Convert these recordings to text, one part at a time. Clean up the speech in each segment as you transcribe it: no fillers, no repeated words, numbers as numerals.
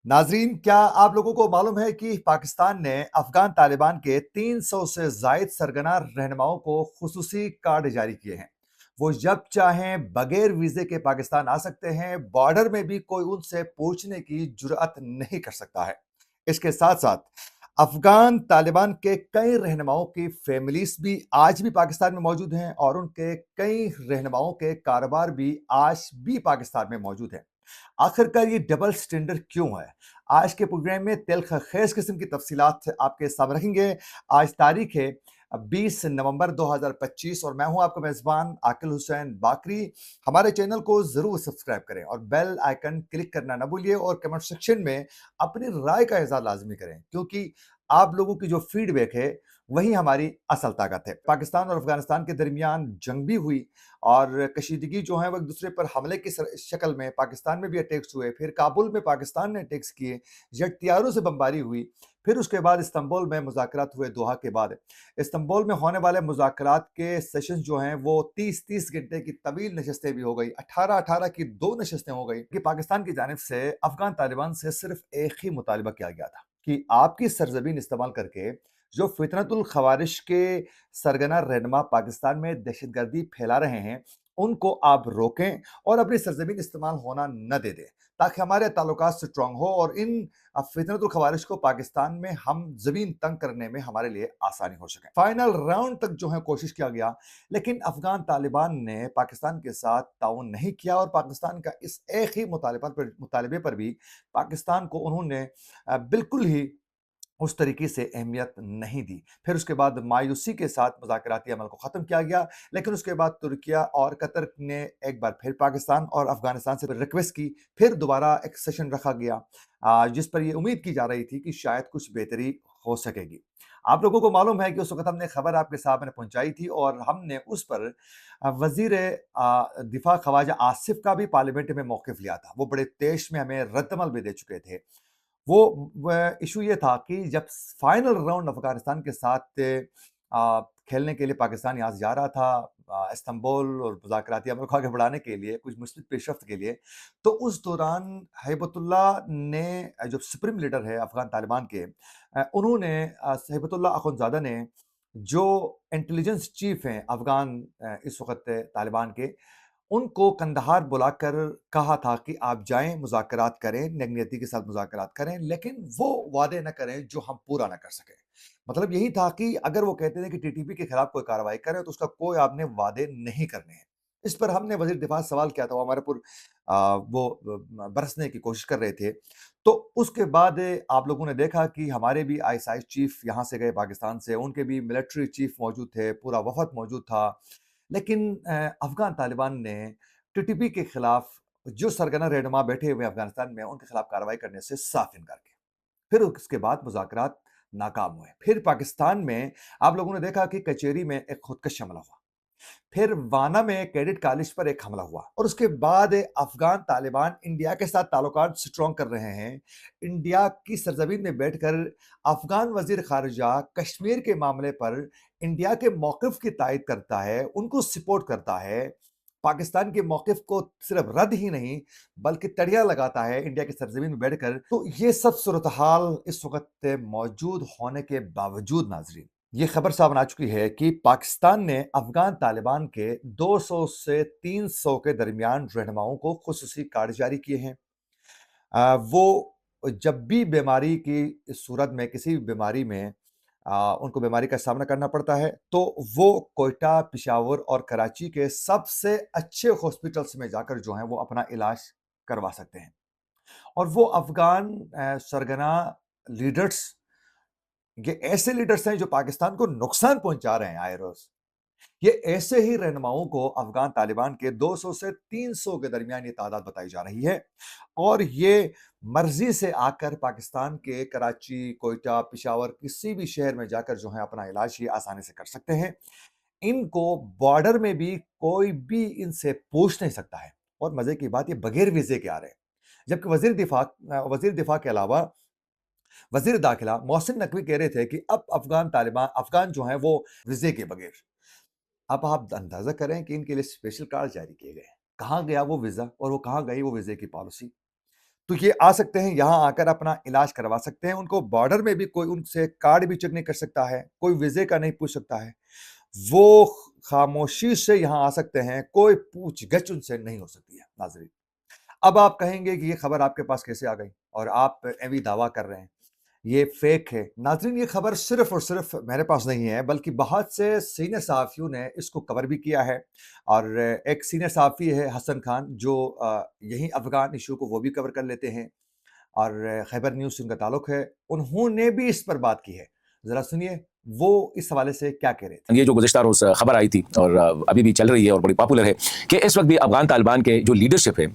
नाजरीन, क्या आप लोगों को मालूम है कि पाकिस्तान ने अफगान तालिबान के 300 से जायद सरगना रहनुमाओं को खुसूसी कार्ड जारी किए हैं। वो जब चाहें बगैर वीजे के पाकिस्तान आ सकते हैं। बॉर्डर में भी कोई उनसे पूछने की जुर्अत नहीं कर सकता है। इसके साथ साथ अफगान तालिबान के कई रहनुमाओं की फैमिलीज भी आज भी पाकिस्तान में मौजूद हैं और उनके कई रहनुमाओं के कारोबार भी आज भी पाकिस्तान में मौजूद हैं। आखिरकार ये डबल स्टैंडर्ड क्यों है? आज के प्रोग्राम में तिल्ख खेज किस्म की तफसीलात आपके सामने रखेंगे। आज तारीख है 20 नवंबर 2025 और मैं हूं आपका मेजबान आकिल हुसैन बाकरी। हमारे चैनल को जरूर सब्सक्राइब करें और बेल आइकन क्लिक करना ना भूलिए और कमेंट सेक्शन में अपनी राय का इजहार लाजमी करें, क्योंकि आप लोगों की जो फीडबैक है वही हमारी असल ताकत है। पाकिस्तान और अफगानिस्तान के दरमियान जंग भी हुई और कशीदगी जो है वो एक दूसरे पर हमले की शक्ल में पाकिस्तान में भी अटैक्स हुए। फिर काबुल में पाकिस्तान ने अटैक्स किए, जेट तैयारों से बमबारी हुई। फिर उसके बाद इस्तांबुल में मुज़ाकरात हुए। दोहा के बाद इस्तांबुल में होने वाले मुज़ाकरात के सेशंस जो हैं वो 30-30 घंटे की तवील नशस्तें भी हो गई। 18-18 की 2 नशस्तें हो गई कि पाकिस्तान की जानिब से अफगान तालिबान से सिर्फ एक ही मुतालबा किया गया था कि आपकी सरजमीन इस्तेमाल करके जो फितनतुल खवारिश के सरगना रहनुमा पाकिस्तान में दहशतगर्दी फैला रहे हैं उनको आप रोकें और अपनी सरजमीन इस्तेमाल होना न दे दें, ताकि हमारे ताल्लुकात स्ट्रांग हो और इन फितनतुल खवारिश को पाकिस्तान में हम जमीन तंग करने में हमारे लिए आसानी हो सके। फाइनल राउंड तक जो है कोशिश किया गया, लेकिन अफगान तालिबान ने पाकिस्तान के साथ ताउन नहीं किया और पाकिस्तान का इस एक ही मुतालबे पर भी पाकिस्तान को उन्होंने बिल्कुल ही उस तरीके से अहमियत नहीं दी। फिर उसके बाद मायूसी के साथ मुज़ाकराती अमल को ख़त्म किया गया, लेकिन उसके बाद तुर्किया और कतर ने एक बार फिर पाकिस्तान और अफ़गानिस्तान से रिक्वेस्ट की। फिर दोबारा एक सेशन रखा गया जिस पर ये उम्मीद की जा रही थी कि शायद कुछ बेहतरी हो सकेगी। आप लोगों को मालूम है कि उस वक़्त हमने खबर आपके सामने पहुँचाई थी और हमने उस पर वज़ीर दिफ़ा ख्वाजा आसिफ का भी पार्लियामेंट में मौक़िफ़ लिया था। वो बड़े तेज़ में हमें रद्दमल भी दे चुके थे। वो इशू ये था कि जब फाइनल राउंड अफगानिस्तान के साथ खेलने के लिए पाकिस्तान यहाँ से जा रहा था इस्तांबुल और मुज़ाकराती अमल को आगे बढ़ाने के लिए, कुछ मुस्बत पेशरफ्त के लिए, तो उस दौरान हैबतुल्लाह ने जो सुप्रीम लीडर है अफगान तालिबान के, उन्होंने हैबतुल्लाह अखुंज़ादा ने जो इंटेलिजेंस चीफ हैं अफगान इस वक़्त तालिबान के, उनको कंदहार बुलाकर कहा था कि आप जाएँ, मुज़ाकरात करें, नेगनियती के साथ मुज़ाकरात करें, लेकिन वो वादे न करें जो हम पूरा न कर सकें। मतलब यही था कि अगर वो कहते थे कि टीटीपी के खिलाफ कोई कार्रवाई करें, तो उसका कोई आपने वादे नहीं करने हैं। इस पर हमने वज़ीर दिफ़ा से सवाल किया था, वो हमारे ऊपर वो बरसने की कोशिश कर रहे थे। तो उसके बाद आप लोगों ने देखा कि हमारे भी आईएसआई चीफ यहाँ से गए पाकिस्तान से, उनके भी मिलिट्री चीफ मौजूद थे, पूरा वफ़द मौजूद था। लेकिन अफ़गान तालिबान ने टीटीपी के खिलाफ जो सरगना रहनुमा बैठे हुए अफ़गानिस्तान में, उनके खिलाफ कार्रवाई करने से साफ इनकार किया। फिर उसके बाद मुज़ाकरात नाकाम हुए। फिर पाकिस्तान में आप लोगों ने देखा कि कचेरी में एक खुदकश हमला हुआ। फिर वाना में कैडेट कॉलेज पर एक हमला हुआ और उसके बाद अफ़गान तालिबान इंडिया के साथ ताल्लुकात स्ट्रॉन्ग कर रहे हैं। इंडिया की सरज़मीन में बैठकर अफ़गान वज़ीर ख़ारिजा कश्मीर के मामले पर इंडिया के मौक़िफ़ की तायद करता है, उनको सपोर्ट करता है। पाकिस्तान के मौक़िफ़ को सिर्फ़ रद्द ही नहीं, बल्कि तड़िया लगाता है इंडिया की सरज़मीन में बैठकर। तो ये सब सूरत-ए-हाल इस वक़्त मौजूद होने के बावजूद नाज़रीन, ये खबर सामने आ चुकी है कि पाकिस्तान ने अफ़गान तालिबान के 200 से 300 के दरमियान रहनुमाओं को खुसूसी कार्ड जारी किए हैं। वो जब भी बीमारी की सूरत में, किसी भी बीमारी में उनको बीमारी का सामना करना पड़ता है, तो वो कोयटा, पेशावर और कराची के सबसे अच्छे हॉस्पिटल्स में जाकर जो है वो अपना इलाज करवा सकते हैं। और वो अफ़गान सरगना लीडर्स, ये ऐसे लीडर्स हैं जो पाकिस्तान को नुकसान पहुंचा रहे हैं आए रोज। ये ऐसे ही रहनुमाओं को अफगान तालिबान के 200 से 300 के दरमियान ये तादाद बताई जा रही है और ये मर्जी से आकर पाकिस्तान के कराची, कोयटा, पेशावर किसी भी शहर में जाकर जो है अपना इलाज ये आसानी से कर सकते हैं। इनको बॉर्डर में भी कोई भी इनसे पूछ नहीं सकता है और मजे की बात ये बगैर वीजे के आ रहे हैं। जबकि वजीर दिफा के अलावा वजीर दाखिला मोहसिन नकवी कह रहे थे कि अब अफगान जो हैं वो वीजे के बगैर। अब आप अंदाजा करें कि इनके लिए स्पेशल कार्ड जारी किए गए। कहाँ गया वो वीजा और वो कहाँ गई वो वीजे की पॉलिसी? तो ये आ सकते हैं, यहाँ आकर अपना इलाज करवा सकते हैं। उनको बॉर्डर में भी कोई उनसे कार्ड भी चेक नहीं कर सकता है, कोई वीज़े का नहीं पूछ सकता है। वो खामोशी से यहाँ आ सकते हैं, कोई पूछ-गछ उनसे नहीं हो सकती है, नाज़रीन। अब आप कहेंगे कि ये खबर आपके पास कैसे आ गई और आप एवी दावा कर रहे हैं, ये फेक है। नाज़रीन, ये खबर सिर्फ़ और सिर्फ़ मेरे पास नहीं है, बल्कि बहुत से सीनियर सहाफ़ियों ने इसको कवर भी किया है और एक सीनियर सहाफ़ी है हसन खान, जो यहीं अफ़गान इश्यू को वो भी कवर कर लेते हैं और खैबर न्यूज़ से उनका ताल्लुक है। उन्होंने भी इस पर बात की है। ज़रा सुनिए, वो इस हवाले से क्या कह रहे थे। ये जो गुज़िश्ता रोज़ खबर आई थी और अभी भी चल रही है और बड़ी पॉपुलर है कि इस वक्त भी अफ़गान तालिबान के जो लीडरशिप है,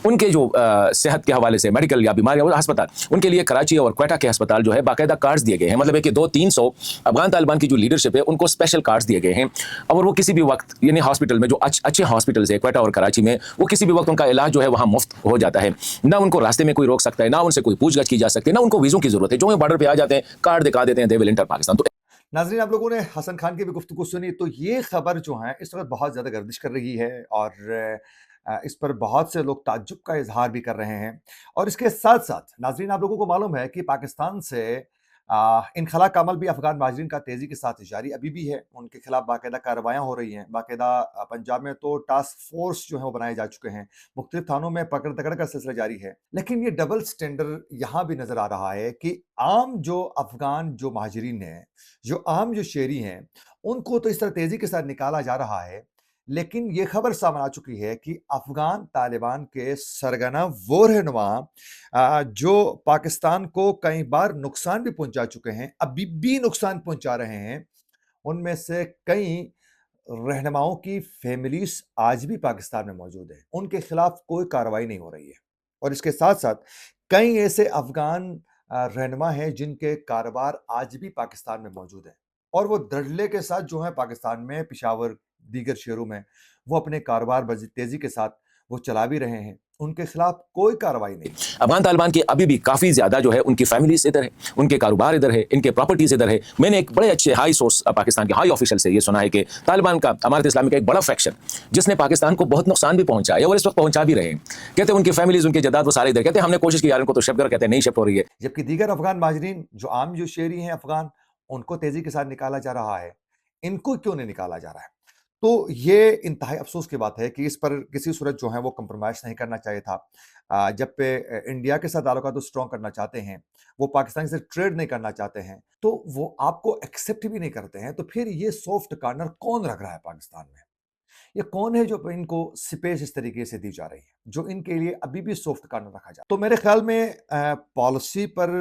उनके जो सेहत के हवाले से मेडिकल या बीमारी या अस्पताल, उनके लिए कराची और क्वेटा के अस्पताल जो है बाकायदा कार्ड्स दिए गए हैं। मतलब है कि 200-300 अफ़गान तालिबान की जो लीडरशिप है, उनको स्पेशल कार्ड्स दिए गए हैं और वो किसी भी वक्त यानी हॉस्पिटल में जो अच्छे हॉस्पिटल्स है क्वेटा और कराची में, वो किसी भी वक्त उनका इलाज जो है वहाँ मुफ्त हो जाता है। ना उनको रास्ते में कोई रोक सकता है, ना उनसे कोई पूछगछ की जा सकती है, ना उनको वीज़ों की ज़रूरत है। जो है बॉर्डर पे आ जाते हैं, कार्ड दिखा देते हैं, दे विल एंटर पाकिस्तान। तो नाज़रीन, आप लोगों ने हसन खान की भी गुफ्तगू सुनी, तो ये खबर जो है इस वक़्त बहुत ज़्यादा गर्दिश कर रही है और इस पर बहुत से लोग ताज्जुब का इज़हार भी कर रहे हैं। और इसके साथ-साथ नाज़रीन, आप लोगों को मालूम है कि पाकिस्तान से इनखला का अमल भी अफ़गान महाजिरीन का तेज़ी के साथ जारी अभी भी है। उनके खिलाफ बाकायदा कार्रवाइयाँ हो रही हैं। बाकायदा पंजाब में तो टास्क फ़ोर्स जो है वो बनाए जा चुके हैं। मुख्तलिफ थानों में पकड़-दकड़ का सिलसिला जारी है। लेकिन ये डबल स्टैंडर्ड यहाँ भी नज़र आ रहा है कि आम जो अफ़गान जो महाजिरीन हैं, जो आम जो शहरी हैं, उनको तो इस तरह तेज़ी के साथ निकाला जा रहा है, लेकिन ये खबर सामने आ चुकी है कि अफ़गान तालिबान के सरगना वो रहनुमा जो पाकिस्तान को कई बार नुकसान भी पहुँचा चुके हैं, अभी भी नुकसान पहुँचा रहे हैं, उनमें से कई रहनुमाओं की फैमिलीज़ आज भी पाकिस्तान में मौजूद हैं। उनके खिलाफ कोई कार्रवाई नहीं हो रही है और इसके साथ-साथ कई ऐसे अफ़गान रहनुमा हैं जिनके कारोबार आज भी पाकिस्तान में मौजूद हैं और वो धड़ल्ले के साथ जो है पाकिस्तान में पेशावर, दीगर शहरों में वो अपने कारोबार बड़ी तेज़ी के साथ वो चला भी रहे हैं। उनके खिलाफ कोई कार्रवाई नहीं। अफ़गान तालिबान की अभी भी काफ़ी ज़्यादा जो है उनकी फैमिलीज़ इधर है, उनके कारोबार इधर है, इनके प्रॉपर्टीज़ इधर है। मैंने एक बड़े अच्छे हाई सोर्स पाकिस्तान के हाई ऑफिशियल से ये सुना है कि तालिबान का अमारत इस्लामी का एक बड़ा फैक्शन जिसने पाकिस्तान को बहुत नुकसान भी पहुंचाया है और इस वक्त पहुंचा भी रहे हैं। कहते हैं उनकी फैमिलीज़, उनके जदाद वो सारे इधर। कहते हैं हमने कोशिश की यार इनको तो शिफ्ट कर, कहते हैं नहीं शिफ्ट हो रही है। जबकि दीगर अफ़गान महाजिरीन जो आम जो शहरी हैं अफ़गान, उनको तेज़ी के साथ निकाला जा रहा है। इनको क्यों नहीं निकाला जा रहा है? तो ये इंतहाई अफ़सोस की बात है कि इस पर किसी सूरत जो है वो कंप्रोमाइज़ नहीं करना चाहिए था। जब पे इंडिया के साथ ताल्लुकात स्ट्रॉन्ग करना चाहते हैं, वो पाकिस्तान से ट्रेड नहीं करना चाहते हैं, तो वो आपको एक्सेप्ट भी नहीं करते हैं, तो फिर ये सॉफ्ट कॉर्नर कौन रख रहा है पाकिस्तान में? ये कौन है जो इनको स्पेस इस तरीके से दी जा रही है, जो इनके लिए अभी भी सॉफ्ट कॉर्नर रखा जा तो मेरे ख्याल में पॉलिसी पर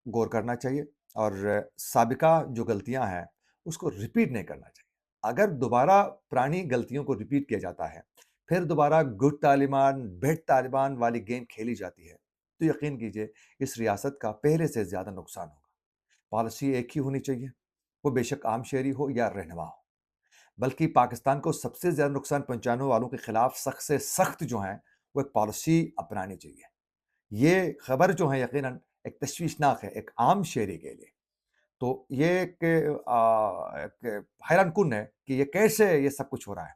गौर करना चाहिए और साबिका जो गलतियां हैं उसको रिपीट नहीं करना चाहिए। अगर दोबारा पुरानी गलतियों को रिपीट किया जाता है, फिर दोबारा गुड तालिबान बैड तालिबान वाली गेम खेली जाती है, तो यकीन कीजिए इस रियासत का पहले से ज्यादा नुकसान होगा। पॉलिसी एक ही होनी चाहिए, वो बेशक आम शहरी हो या रहनुमा हो, बल्कि पाकिस्तान को सबसे ज्यादा नुकसान पहुंचाने वालों के खिलाफ सख्त से सख्त जो है वो एक पॉलिसी अपनानी चाहिए। ये खबर जो है यकीनन एक तशवीशनाक है एक आम शहरी के लिए। तो ये एक हैरान कुन है कि ये कैसे ये सब कुछ हो रहा है।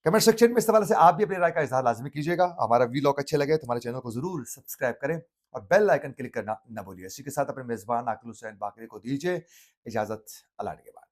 कमेंट सेक्शन में इस हवाले से आप भी अपनी राय का इज़हार लाज़मी कीजिएगा। हमारा व्लॉग अच्छे लगे तो हमारे चैनल को ज़रूर सब्सक्राइब करें और बेल आइकन क्लिक करना ना भूलिए। इसी के साथ अपने मेज़बान आकिल हुसैन बाकरी को दीजिए इजाज़त। अल्लाह के बाद।